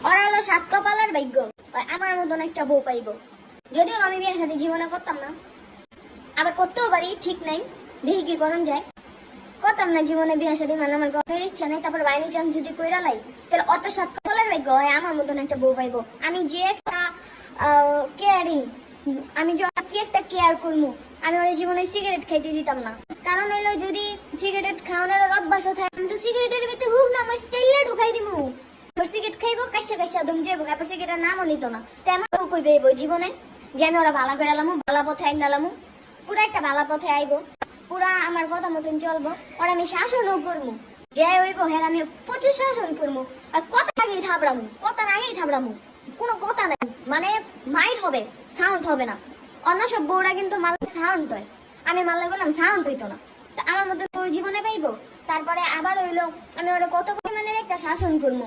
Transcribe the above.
ওরা হলো সাত কপালের ভাগ্য আমার মতন একটা বউ পাইবো। যদিও আমি বিয়ের সাথে জীবনে করতাম না, আবার করতেও পারি, ঠিক নাই, দেখি কি করণ যায়। করতাম না জীবনে বিয়ের সাথে, মানে আমার করার ইচ্ছা নাই। তারপর বাইরে চান্স যদি কইরা লাই, তাহলে অত সাত কপালের ভাগ্য হয় আমার মতন একটা বউ পাইবো। আমি যে একটা কেয়ারিং, আমি যে কি একটা কেয়ার করবো, আমি ওর জীবনে সিগারেট খাইতে দিতাম না। কারণ হইলো যদি সিগারেট খাওয়ানোর অভ্যাস থাকে, আমি তো সিগারেটের ভিতরে হুক না আমার স্টাইলে ঢুকাই দিব। সিগারেট খাইবো, কাইসা কাইসা দম যাবো, তারপর সিগারেটের নামও নিত না। তো এমন কইবে জীবনে যে আমি ওরা ভালো করে আলামু, ভালো পথে আইন আলামু, পুরা একটা ভালো পথে আইবো, পুরা আমার কথা মতন চলবো। ওরা আমি শাসনও করবো, যে হইবো হ্যাঁ আমি প্রচুর শাসন করবো। আর কথার আগেই থাবড়ামু, কথার আগেই থাবড়ামু, কোনো কথা নাই, মানে মাইট হবে, সাউন্ড হবে না। অন্য সব বউরা কিন্তু মারলে সাউন্ড হয়, আমি মারলে বললাম সাউন্ড হইতো না। তা আমার মতো বউ জীবনে পাইবো। তারপরে আবার হইলো আমি ওরা কত পরিমাণের একটা শাসন করবো,